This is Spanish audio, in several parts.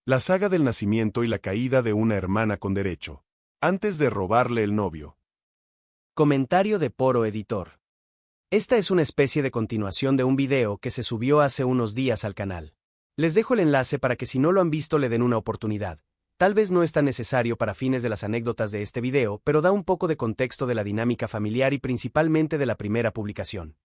La saga del nacimiento y la caída de una hermana con derecho. Antes de robarle el novio. Comentario de Poro Editor. Esta es una especie de continuación de un video que se subió hace unos días al canal. Les dejo el enlace para que si no lo han visto le den una oportunidad. Tal vez no es tan necesario para fines de las anécdotas de este video, pero da un poco de contexto de la dinámica familiar y principalmente de la primera publicación.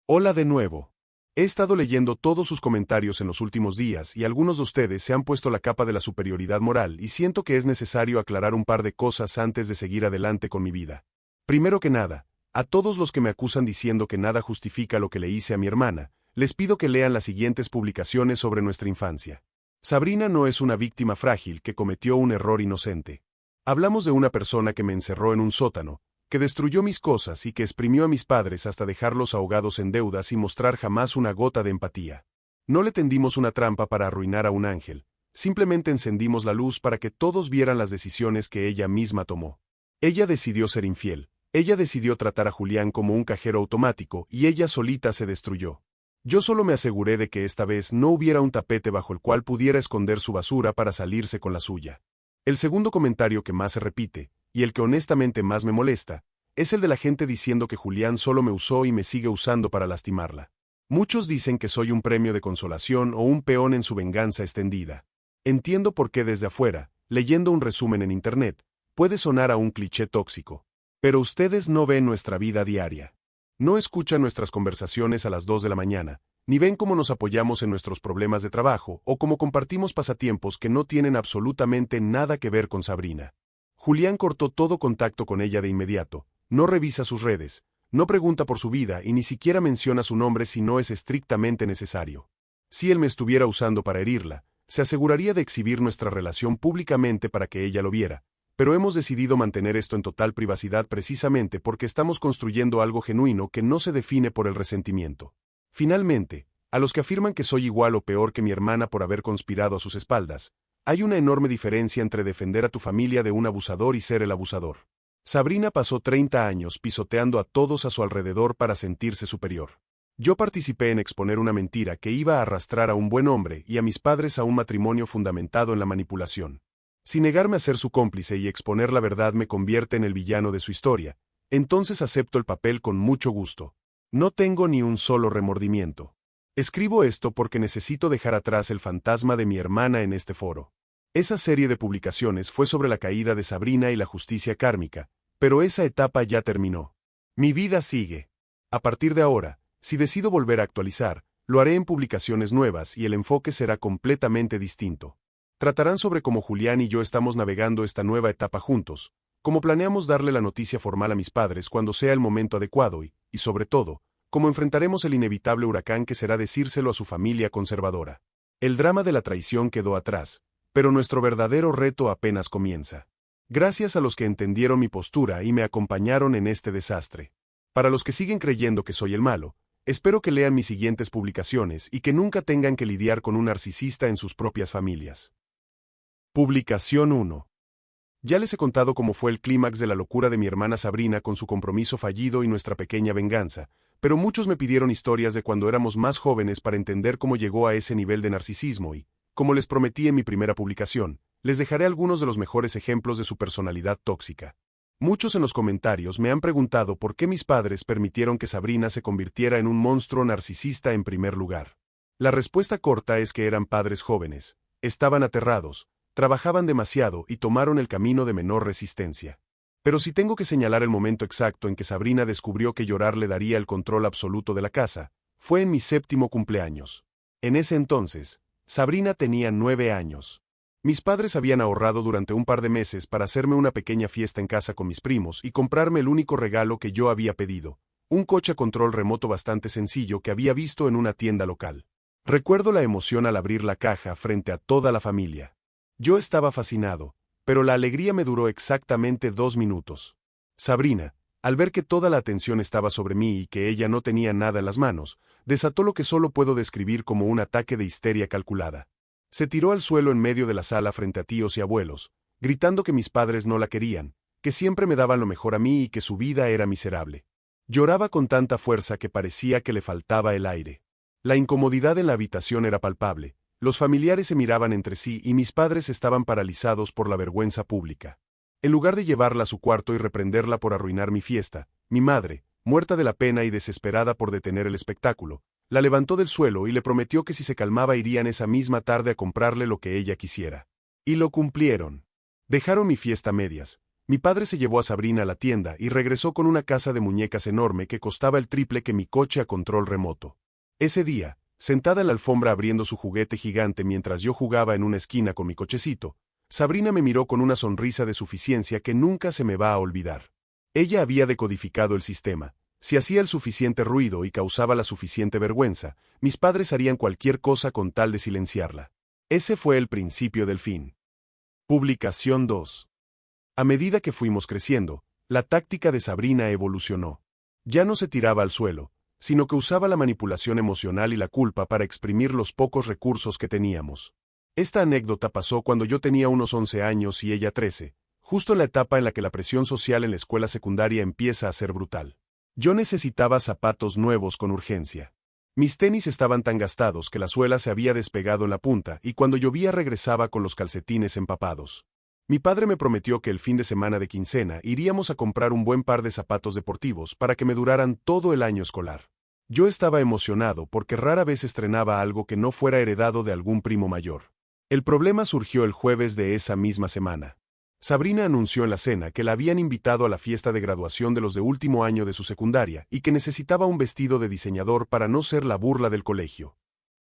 Hola de nuevo. He estado leyendo todos sus comentarios en los últimos días y algunos de ustedes se han puesto la capa de la superioridad moral y siento que es necesario aclarar un par de cosas antes de seguir adelante con mi vida. Primero que nada, a todos los que me acusan diciendo que nada justifica lo que le hice a mi hermana, les pido que lean las siguientes publicaciones sobre nuestra infancia. Sabrina no es una víctima frágil que cometió un error inocente. Hablamos de una persona que me encerró en un sótano, que destruyó mis cosas y que exprimió a mis padres hasta dejarlos ahogados en deudas y mostrar jamás una gota de empatía. No le tendimos una trampa para arruinar a un ángel, simplemente encendimos la luz para que todos vieran las decisiones que ella misma tomó. Ella decidió ser infiel, ella decidió tratar a Julián como un cajero automático y ella solita se destruyó. Yo solo me aseguré de que esta vez no hubiera un tapete bajo el cual pudiera esconder su basura para salirse con la suya. El segundo comentario que más se repite, y el que honestamente más me molesta, es el de la gente diciendo que Julián solo me usó y me sigue usando para lastimarla. Muchos dicen que soy un premio de consolación o un peón en su venganza extendida. Entiendo por qué desde afuera, leyendo un resumen en internet, puede sonar a un cliché tóxico. Pero ustedes no ven nuestra vida diaria. No escuchan nuestras conversaciones a las 2 de la mañana, ni ven cómo nos apoyamos en nuestros problemas de trabajo o cómo compartimos pasatiempos que no tienen absolutamente nada que ver con Sabrina. Julián cortó todo contacto con ella de inmediato, no revisa sus redes, no pregunta por su vida y ni siquiera menciona su nombre si no es estrictamente necesario. Si él me estuviera usando para herirla, se aseguraría de exhibir nuestra relación públicamente para que ella lo viera, pero hemos decidido mantener esto en total privacidad precisamente porque estamos construyendo algo genuino que no se define por el resentimiento. Finalmente, a los que afirman que soy igual o peor que mi hermana por haber conspirado a sus espaldas, hay una enorme diferencia entre defender a tu familia de un abusador y ser el abusador. Sabrina pasó 30 años pisoteando a todos a su alrededor para sentirse superior. Yo participé en exponer una mentira que iba a arrastrar a un buen hombre y a mis padres a un matrimonio fundamentado en la manipulación. Si negarme a ser su cómplice y exponer la verdad me convierte en el villano de su historia, entonces acepto el papel con mucho gusto. No tengo ni un solo remordimiento. Escribo esto porque necesito dejar atrás el fantasma de mi hermana en este foro. Esa serie de publicaciones fue sobre la caída de Sabrina y la justicia kármica, pero esa etapa ya terminó. Mi vida sigue. A partir de ahora, si decido volver a actualizar, lo haré en publicaciones nuevas y el enfoque será completamente distinto. Tratarán sobre cómo Julián y yo estamos navegando esta nueva etapa juntos, cómo planeamos darle la noticia formal a mis padres cuando sea el momento adecuado y sobre todo, cómo enfrentaremos el inevitable huracán que será decírselo a su familia conservadora. El drama de la traición quedó atrás, pero nuestro verdadero reto apenas comienza. Gracias a los que entendieron mi postura y me acompañaron en este desastre. Para los que siguen creyendo que soy el malo, espero que lean mis siguientes publicaciones y que nunca tengan que lidiar con un narcisista en sus propias familias. Publicación 1. Ya les he contado cómo fue el clímax de la locura de mi hermana Sabrina con su compromiso fallido y nuestra pequeña venganza, pero muchos me pidieron historias de cuando éramos más jóvenes para entender cómo llegó a ese nivel de narcisismo y, como les prometí en mi primera publicación, les dejaré algunos de los mejores ejemplos de su personalidad tóxica. Muchos en los comentarios me han preguntado por qué mis padres permitieron que Sabrina se convirtiera en un monstruo narcisista en primer lugar. La respuesta corta es que eran padres jóvenes, estaban aterrados, trabajaban demasiado y tomaron el camino de menor resistencia. Pero si tengo que señalar el momento exacto en que Sabrina descubrió que llorar le daría el control absoluto de la casa, fue en mi 7º cumpleaños. En ese entonces, Sabrina tenía 9 años. Mis padres habían ahorrado durante un par de meses para hacerme una pequeña fiesta en casa con mis primos y comprarme el único regalo que yo había pedido, un coche a control remoto bastante sencillo que había visto en una tienda local. Recuerdo la emoción al abrir la caja frente a toda la familia. Yo estaba fascinado, pero la alegría me duró exactamente 2 minutos. Sabrina, al ver que toda la atención estaba sobre mí y que ella no tenía nada en las manos, desató lo que solo puedo describir como un ataque de histeria calculada. Se tiró al suelo en medio de la sala frente a tíos y abuelos, gritando que mis padres no la querían, que siempre me daban lo mejor a mí y que su vida era miserable. Lloraba con tanta fuerza que parecía que le faltaba el aire. La incomodidad en la habitación era palpable, Los familiares se miraban entre sí y mis padres estaban paralizados por la vergüenza pública. En lugar de llevarla a su cuarto y reprenderla por arruinar mi fiesta, mi madre, muerta de la pena y desesperada por detener el espectáculo, la levantó del suelo y le prometió que si se calmaba irían esa misma tarde a comprarle lo que ella quisiera. Y lo cumplieron. Dejaron mi fiesta a medias. Mi padre se llevó a Sabrina a la tienda y regresó con una casa de muñecas enorme que costaba el triple que mi coche a control remoto. Ese día, sentada en la alfombra abriendo su juguete gigante mientras yo jugaba en una esquina con mi cochecito, Sabrina me miró con una sonrisa de suficiencia que nunca se me va a olvidar. Ella había decodificado el sistema. Si hacía el suficiente ruido y causaba la suficiente vergüenza, mis padres harían cualquier cosa con tal de silenciarla. Ese fue el principio del fin. Publicación 2. A medida que fuimos creciendo, la táctica de Sabrina evolucionó. Ya no se tiraba al suelo, sino que usaba la manipulación emocional y la culpa para exprimir los pocos recursos que teníamos. Esta anécdota pasó cuando yo tenía unos 11 años y ella 13, justo en la etapa en la que la presión social en la escuela secundaria empieza a ser brutal. Yo necesitaba zapatos nuevos con urgencia. Mis tenis estaban tan gastados que la suela se había despegado en la punta y cuando llovía regresaba con los calcetines empapados. Mi padre me prometió que el fin de semana de quincena iríamos a comprar un buen par de zapatos deportivos para que me duraran todo el año escolar. Yo estaba emocionado porque rara vez estrenaba algo que no fuera heredado de algún primo mayor. El problema surgió el jueves de esa misma semana. Sabrina anunció en la cena que la habían invitado a la fiesta de graduación de los de último año de su secundaria y que necesitaba un vestido de diseñador para no ser la burla del colegio.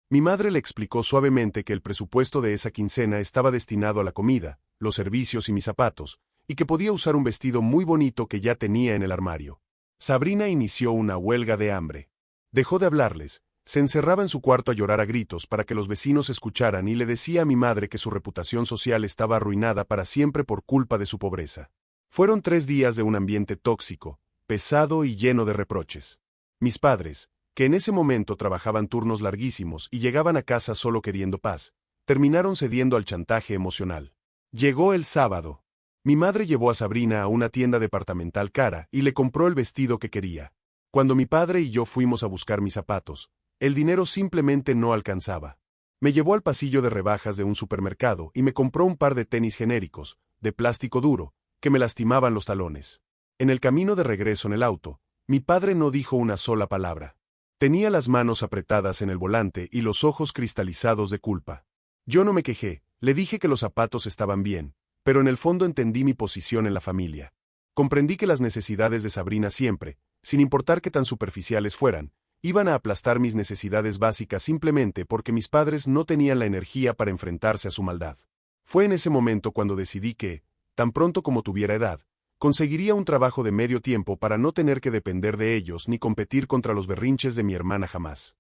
Mi madre le explicó suavemente que el presupuesto de esa quincena estaba destinado a la comida, los servicios y mis zapatos, y que podía usar un vestido muy bonito que ya tenía en el armario. Sabrina inició una huelga de hambre. Dejó de hablarles, se encerraba en su cuarto a llorar a gritos para que los vecinos escucharan y le decía a mi madre que su reputación social estaba arruinada para siempre por culpa de su pobreza. Fueron 3 días de un ambiente tóxico, pesado y lleno de reproches. Mis padres, que en ese momento trabajaban turnos larguísimos y llegaban a casa solo queriendo paz, terminaron cediendo al chantaje emocional. Llegó el sábado. Mi madre llevó a Sabrina a una tienda departamental cara y le compró el vestido que quería. Cuando mi padre y yo fuimos a buscar mis zapatos, el dinero simplemente no alcanzaba. Me llevó al pasillo de rebajas de un supermercado y me compró un par de tenis genéricos, de plástico duro, que me lastimaban los talones. En el camino de regreso en el auto, mi padre no dijo una sola palabra. Tenía las manos apretadas en el volante y los ojos cristalizados de culpa. Yo no me quejé, le dije que los zapatos estaban bien, pero en el fondo entendí mi posición en la familia. Comprendí que las necesidades de Sabrina siempre, sin importar qué tan superficiales fueran, iban a aplastar mis necesidades básicas simplemente porque mis padres no tenían la energía para enfrentarse a su maldad. Fue en ese momento cuando decidí que, tan pronto como tuviera edad, conseguiría un trabajo de medio tiempo para no tener que depender de ellos ni competir contra los berrinches de mi hermana jamás.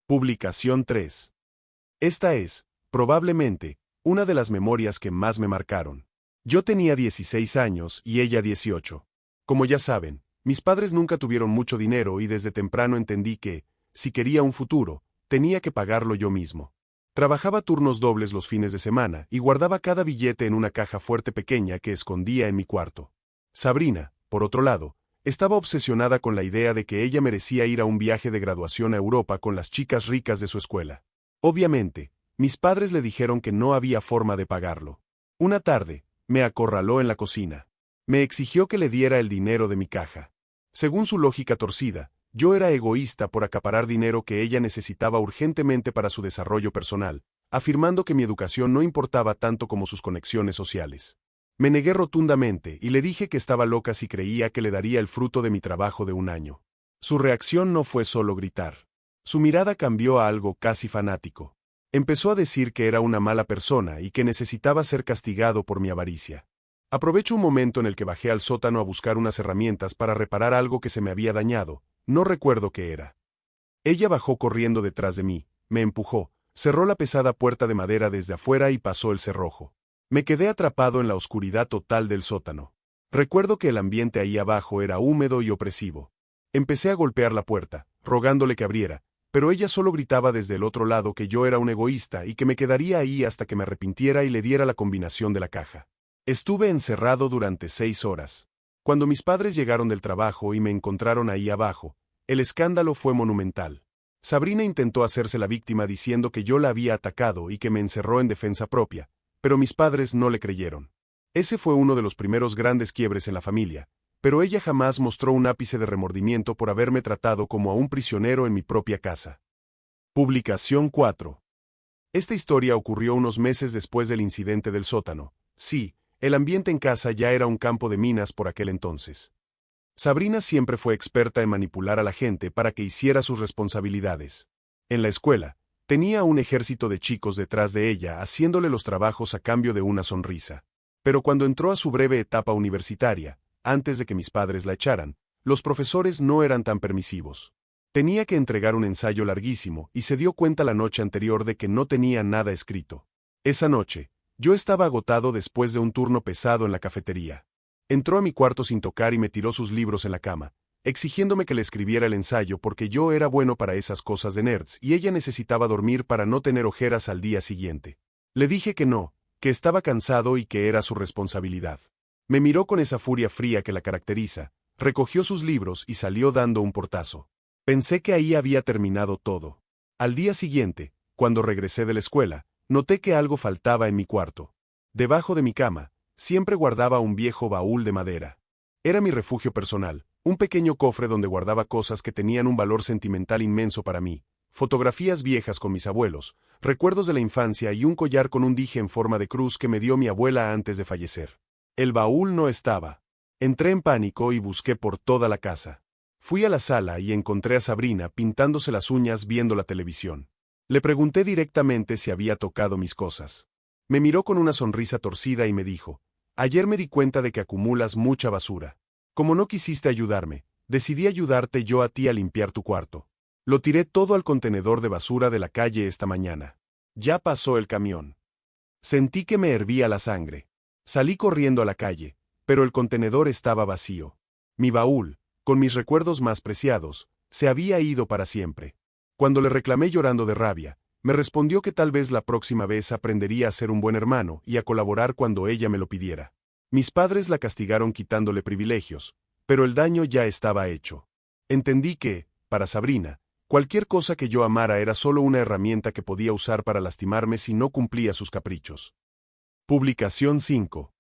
Publicación 3. Esta es, probablemente, una de las memorias que más me marcaron. Yo tenía 16 años y ella 18. Como ya saben, mis padres nunca tuvieron mucho dinero y desde temprano entendí que, si quería un futuro, tenía que pagarlo yo mismo. Trabajaba turnos dobles los fines de semana y guardaba cada billete en una caja fuerte pequeña que escondía en mi cuarto. Sabrina, por otro lado, estaba obsesionada con la idea de que ella merecía ir a un viaje de graduación a Europa con las chicas ricas de su escuela. Obviamente, mis padres le dijeron que no había forma de pagarlo. Una tarde, me acorraló en la cocina. Me exigió que le diera el dinero de mi caja. Según su lógica torcida, yo era egoísta por acaparar dinero que ella necesitaba urgentemente para su desarrollo personal, afirmando que mi educación no importaba tanto como sus conexiones sociales. Me negué rotundamente y le dije que estaba loca si creía que le daría el fruto de mi trabajo de un año. Su reacción no fue solo gritar. Su mirada cambió a algo casi fanático. Empezó a decir que era una mala persona y que necesitaba ser castigado por mi avaricia. Aprovecho un momento en el que bajé al sótano a buscar unas herramientas para reparar algo que se me había dañado, no recuerdo qué era. Ella bajó corriendo detrás de mí, me empujó, cerró la pesada puerta de madera desde afuera y pasó el cerrojo. Me quedé atrapado en la oscuridad total del sótano. Recuerdo que el ambiente ahí abajo era húmedo y opresivo. Empecé a golpear la puerta, rogándole que abriera, pero ella solo gritaba desde el otro lado que yo era un egoísta y que me quedaría ahí hasta que me arrepintiera y le diera la combinación de la caja. Estuve encerrado durante 6 horas. Cuando mis padres llegaron del trabajo y me encontraron ahí abajo, el escándalo fue monumental. Sabrina intentó hacerse la víctima diciendo que yo la había atacado y que me encerró en defensa propia, pero mis padres no le creyeron. Ese fue uno de los primeros grandes quiebres en la familia, pero ella jamás mostró un ápice de remordimiento por haberme tratado como a un prisionero en mi propia casa. Publicación 4. Esta historia ocurrió unos meses después del incidente del sótano. Sí, el ambiente en casa ya era un campo de minas por aquel entonces. Sabrina siempre fue experta en manipular a la gente para que hiciera sus responsabilidades. En la escuela, tenía un ejército de chicos detrás de ella haciéndole los trabajos a cambio de una sonrisa. Pero cuando entró a su breve etapa universitaria, antes de que mis padres la echaran, los profesores no eran tan permisivos. Tenía que entregar un ensayo larguísimo y se dio cuenta la noche anterior de que no tenía nada escrito. Esa noche, yo estaba agotado después de un turno pesado en la cafetería. Entró a mi cuarto sin tocar y me tiró sus libros en la cama, exigiéndome que le escribiera el ensayo porque yo era bueno para esas cosas de nerds y ella necesitaba dormir para no tener ojeras al día siguiente. Le dije que no, que estaba cansado y que era su responsabilidad. Me miró con esa furia fría que la caracteriza, recogió sus libros y salió dando un portazo. Pensé que ahí había terminado todo. Al día siguiente, cuando regresé de la escuela, noté que algo faltaba en mi cuarto. Debajo de mi cama, siempre guardaba un viejo baúl de madera. Era mi refugio personal, un pequeño cofre donde guardaba cosas que tenían un valor sentimental inmenso para mí, fotografías viejas con mis abuelos, recuerdos de la infancia y un collar con un dije en forma de cruz que me dio mi abuela antes de fallecer. El baúl no estaba. Entré en pánico y busqué por toda la casa. Fui a la sala y encontré a Sabrina pintándose las uñas viendo la televisión. Le pregunté directamente si había tocado mis cosas. Me miró con una sonrisa torcida y me dijo, «Ayer me di cuenta de que acumulas mucha basura. Como no quisiste ayudarme, decidí ayudarte yo a ti a limpiar tu cuarto. Lo tiré todo al contenedor de basura de la calle esta mañana. Ya pasó el camión». Sentí que me hervía la sangre. Salí corriendo a la calle, pero el contenedor estaba vacío. Mi baúl, con mis recuerdos más preciados, se había ido para siempre. Cuando le reclamé llorando de rabia, me respondió que tal vez la próxima vez aprendería a ser un buen hermano y a colaborar cuando ella me lo pidiera. Mis padres la castigaron quitándole privilegios, pero el daño ya estaba hecho. Entendí que, para Sabrina, cualquier cosa que yo amara era solo una herramienta que podía usar para lastimarme si no cumplía sus caprichos. Publicación 5.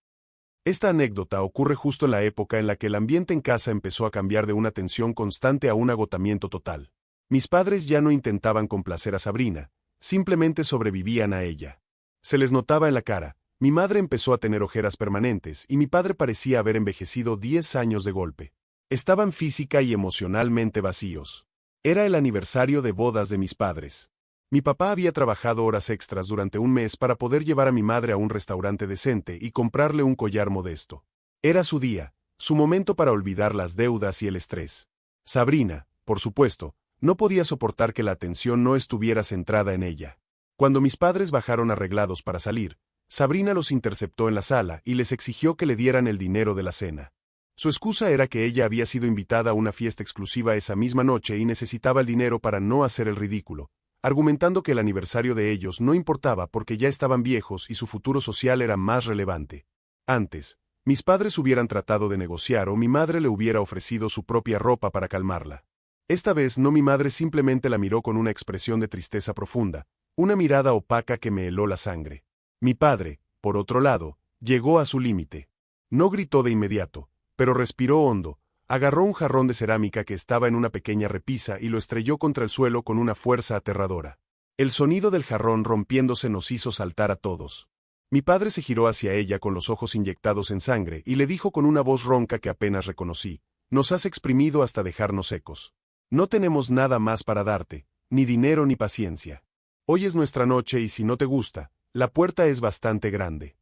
Esta anécdota ocurre justo en la época en la que el ambiente en casa empezó a cambiar de una tensión constante a un agotamiento total. Mis padres ya no intentaban complacer a Sabrina, simplemente sobrevivían a ella. Se les notaba en la cara, mi madre empezó a tener ojeras permanentes y mi padre parecía haber envejecido 10 años de golpe. Estaban física y emocionalmente vacíos. Era el aniversario de bodas de mis padres. Mi papá había trabajado horas extras durante un mes para poder llevar a mi madre a un restaurante decente y comprarle un collar modesto. Era su día, su momento para olvidar las deudas y el estrés. Sabrina, por supuesto, no podía soportar que la atención no estuviera centrada en ella. Cuando mis padres bajaron arreglados para salir, Sabrina los interceptó en la sala y les exigió que le dieran el dinero de la cena. Su excusa era que ella había sido invitada a una fiesta exclusiva esa misma noche y necesitaba el dinero para no hacer el ridículo, argumentando que el aniversario de ellos no importaba porque ya estaban viejos y su futuro social era más relevante. Antes, mis padres hubieran tratado de negociar o mi madre le hubiera ofrecido su propia ropa para calmarla. Esta vez no, mi madre simplemente la miró con una expresión de tristeza profunda, una mirada opaca que me heló la sangre. Mi padre, por otro lado, llegó a su límite. No gritó de inmediato, pero respiró hondo, agarró un jarrón de cerámica que estaba en una pequeña repisa y lo estrelló contra el suelo con una fuerza aterradora. El sonido del jarrón rompiéndose nos hizo saltar a todos. Mi padre se giró hacia ella con los ojos inyectados en sangre y le dijo con una voz ronca que apenas reconocí, «Nos has exprimido hasta dejarnos secos. No tenemos nada más para darte, ni dinero ni paciencia. Hoy es nuestra noche y si no te gusta, la puerta es bastante grande».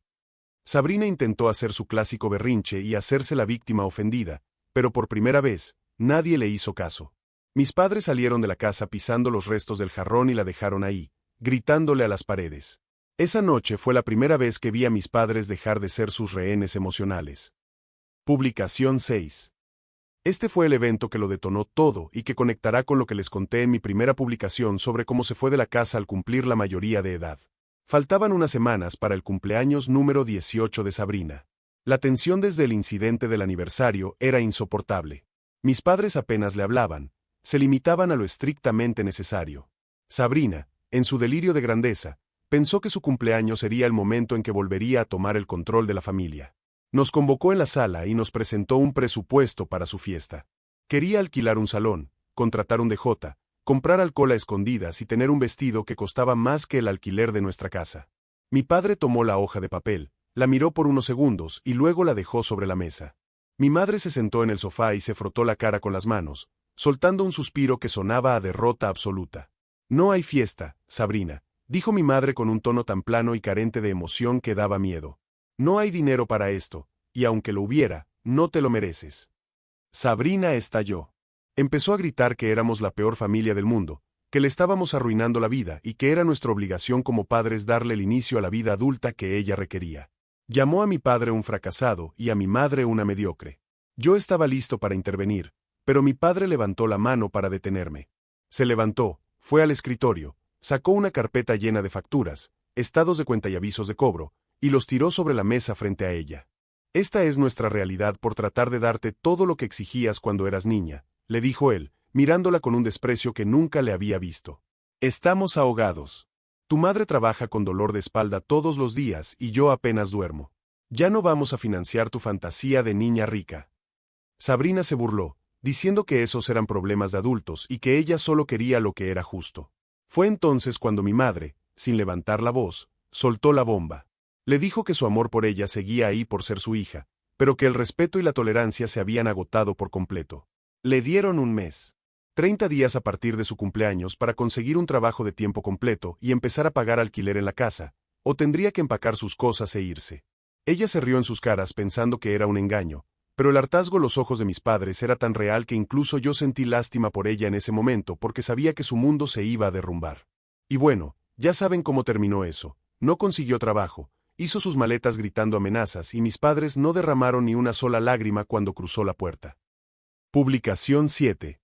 Sabrina intentó hacer su clásico berrinche y hacerse la víctima ofendida, pero por primera vez, nadie le hizo caso. Mis padres salieron de la casa pisando los restos del jarrón y la dejaron ahí, gritándole a las paredes. Esa noche fue la primera vez que vi a mis padres dejar de ser sus rehenes emocionales. Publicación 6. Este fue el evento que lo detonó todo y que conectará con lo que les conté en mi primera publicación sobre cómo se fue de la casa al cumplir la mayoría de edad. Faltaban unas semanas para el cumpleaños número 18 de Sabrina. La tensión desde el incidente del aniversario era insoportable. Mis padres apenas le hablaban, Se limitaban a lo estrictamente necesario. Sabrina, en su delirio de grandeza, pensó que su cumpleaños sería el momento en que volvería a tomar el control de la familia. Nos convocó en la sala y nos presentó un presupuesto para su fiesta. Quería alquilar un salón, contratar un DJ, comprar alcohol a escondidas y tener un vestido que costaba más que el alquiler de nuestra casa. Mi padre tomó la hoja de papel, la miró por unos segundos y luego la dejó sobre la mesa. Mi madre se sentó en el sofá y se frotó la cara con las manos, soltando un suspiro que sonaba a derrota absoluta. No hay fiesta, Sabrina, dijo mi madre con un tono tan plano y carente de emoción que daba miedo. No hay dinero para esto, y aunque lo hubiera, no te lo mereces. Sabrina estalló. Empezó a gritar que éramos la peor familia del mundo, que le estábamos arruinando la vida y que era nuestra obligación como padres darle el inicio a la vida adulta que ella requería. Llamó a mi padre un fracasado y a mi madre una mediocre. Yo estaba listo para intervenir, pero mi padre levantó la mano para detenerme. Se levantó, fue al escritorio, sacó una carpeta llena de facturas, estados de cuenta y avisos de cobro, y los tiró sobre la mesa frente a ella. Esta es nuestra realidad por tratar de darte todo lo que exigías cuando eras niña, le dijo él, mirándola con un desprecio que nunca le había visto. Estamos ahogados. Tu madre trabaja con dolor de espalda todos los días y yo apenas duermo. Ya no vamos a financiar tu fantasía de niña rica. Sabrina se burló, diciendo que esos eran problemas de adultos y que ella solo quería lo que era justo. Fue entonces cuando mi madre, sin levantar la voz, soltó la bomba. Le dijo que su amor por ella seguía ahí por ser su hija, pero que el respeto y la tolerancia se habían agotado por completo. Le dieron un mes. 30 días a partir de su cumpleaños para conseguir un trabajo de tiempo completo y empezar a pagar alquiler en la casa, o tendría que empacar sus cosas e irse. Ella se rió en sus caras pensando que era un engaño, pero el hartazgo en los ojos de mis padres era tan real que incluso yo sentí lástima por ella en ese momento porque sabía que su mundo se iba a derrumbar. Y bueno, ya saben cómo terminó eso. No consiguió trabajo, hizo sus maletas gritando amenazas y mis padres no derramaron ni una sola lágrima cuando cruzó la puerta. Publicación 7.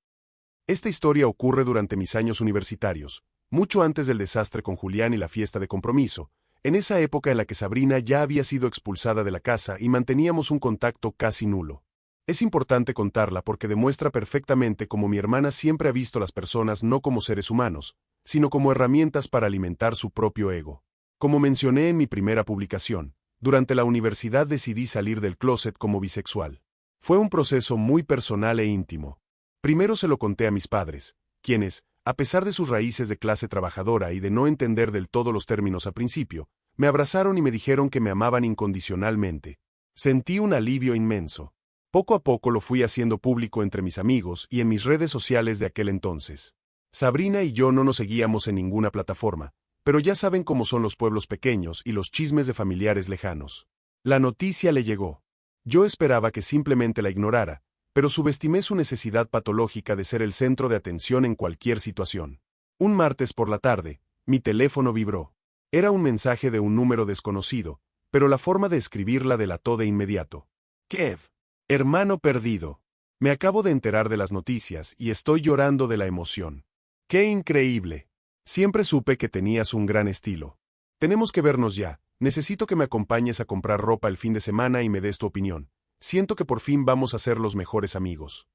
Esta historia ocurre durante mis años universitarios, mucho antes del desastre con Julián y la fiesta de compromiso, en esa época en la que Sabrina ya había sido expulsada de la casa y manteníamos un contacto casi nulo. Es importante contarla porque demuestra perfectamente cómo mi hermana siempre ha visto a las personas no como seres humanos, sino como herramientas para alimentar su propio ego. Como mencioné en mi primera publicación, durante la universidad decidí salir del closet como bisexual. Fue un proceso muy personal e íntimo. Primero se lo conté a mis padres, quienes, a pesar de sus raíces de clase trabajadora y de no entender del todo los términos al principio, me abrazaron y me dijeron que me amaban incondicionalmente. Sentí un alivio inmenso. Poco a poco lo fui haciendo público entre mis amigos y en mis redes sociales de aquel entonces. Sabrina y yo no nos seguíamos en ninguna plataforma, pero ya saben cómo son los pueblos pequeños y los chismes de familiares lejanos. La noticia le llegó. Yo esperaba que simplemente la ignorara, pero subestimé su necesidad patológica de ser el centro de atención en cualquier situación. Un martes por la tarde, mi teléfono vibró. Era un mensaje de un número desconocido, pero la forma de escribirla delató de inmediato. Kev, hermano perdido. Me acabo de enterar de las noticias y estoy llorando de la emoción. ¡Qué increíble! Siempre supe que tenías un gran estilo. Tenemos que vernos ya. Necesito que me acompañes a comprar ropa el fin de semana y me des tu opinión. Siento que por fin vamos a ser los mejores amigos.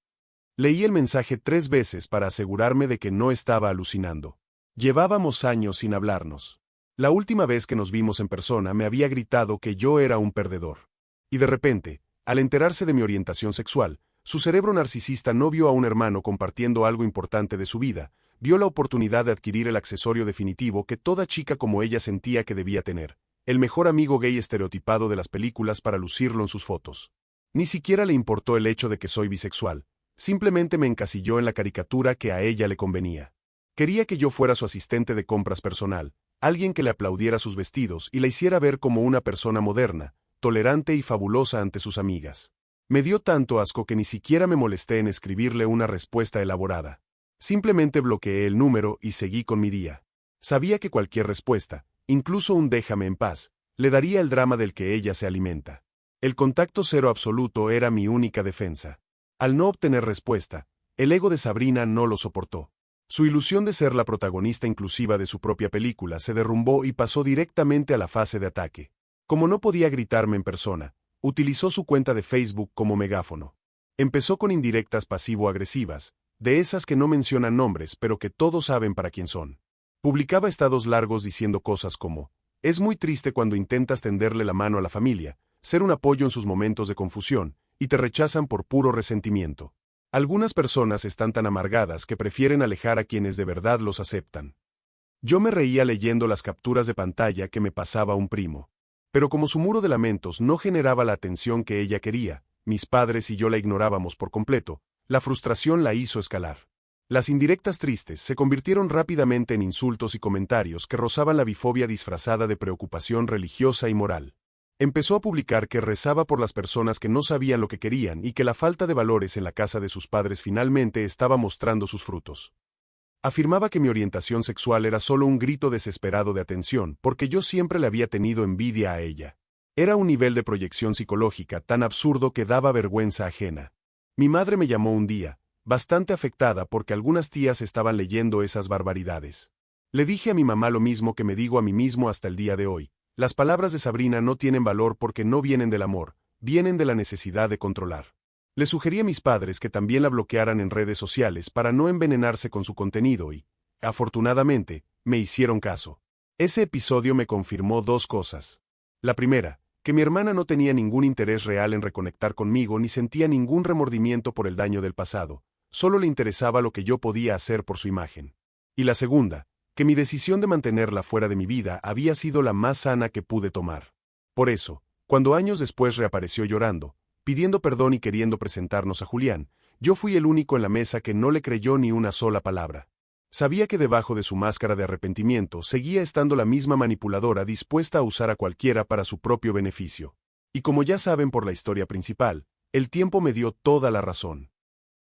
Leí el mensaje 3 veces para asegurarme de que no estaba alucinando. Llevábamos años sin hablarnos. La última vez que nos vimos en persona me había gritado que yo era un perdedor. Y de repente, al enterarse de mi orientación sexual, su cerebro narcisista no vio a un hermano compartiendo algo importante de su vida, vio la oportunidad de adquirir el accesorio definitivo que toda chica como ella sentía que debía tener, el mejor amigo gay estereotipado de las películas para lucirlo en sus fotos. Ni siquiera le importó el hecho de que soy bisexual, simplemente me encasilló en la caricatura que a ella le convenía. Quería que yo fuera su asistente de compras personal, alguien que le aplaudiera sus vestidos y la hiciera ver como una persona moderna, tolerante y fabulosa ante sus amigas. Me dio tanto asco que ni siquiera me molesté en escribirle una respuesta elaborada. Simplemente bloqueé el número y seguí con mi día. Sabía que cualquier respuesta, incluso un déjame en paz, le daría el drama del que ella se alimenta. El contacto cero absoluto era mi única defensa. Al no obtener respuesta, el ego de Sabrina no lo soportó. Su ilusión de ser la protagonista inclusiva de su propia película se derrumbó y pasó directamente a la fase de ataque. Como no podía gritarme en persona, utilizó su cuenta de Facebook como megáfono. Empezó con indirectas pasivo-agresivas, de esas que no mencionan nombres pero que todos saben para quién son. Publicaba estados largos diciendo cosas como: es muy triste cuando intentas tenderle la mano a la familia, ser un apoyo en sus momentos de confusión, y te rechazan por puro resentimiento. Algunas personas están tan amargadas que prefieren alejar a quienes de verdad los aceptan. Yo me reía leyendo las capturas de pantalla que me pasaba un primo. Pero como su muro de lamentos no generaba la atención que ella quería, mis padres y yo la ignorábamos por completo, la frustración la hizo escalar. Las indirectas tristes se convirtieron rápidamente en insultos y comentarios que rozaban la bifobia disfrazada de preocupación religiosa y moral. Empezó a publicar que rezaba por las personas que no sabían lo que querían y que la falta de valores en la casa de sus padres finalmente estaba mostrando sus frutos. Afirmaba que mi orientación sexual era solo un grito desesperado de atención porque yo siempre le había tenido envidia a ella. Era un nivel de proyección psicológica tan absurdo que daba vergüenza ajena. Mi madre me llamó un día, bastante afectada porque algunas tías estaban leyendo esas barbaridades. Le dije a mi mamá lo mismo que me digo a mí mismo hasta el día de hoy: las palabras de Sabrina no tienen valor porque no vienen del amor, vienen de la necesidad de controlar. Le sugerí a mis padres que también la bloquearan en redes sociales para no envenenarse con su contenido y, afortunadamente, me hicieron caso. Ese episodio me confirmó dos cosas. La primera, que mi hermana no tenía ningún interés real en reconectar conmigo ni sentía ningún remordimiento por el daño del pasado, solo le interesaba lo que yo podía hacer por su imagen. Y la segunda, que mi decisión de mantenerla fuera de mi vida había sido la más sana que pude tomar. Por eso, cuando años después reapareció llorando, pidiendo perdón y queriendo presentarnos a Julián, yo fui el único en la mesa que no le creyó ni una sola palabra. Sabía que debajo de su máscara de arrepentimiento seguía estando la misma manipuladora dispuesta a usar a cualquiera para su propio beneficio. Y como ya saben por la historia principal, el tiempo me dio toda la razón.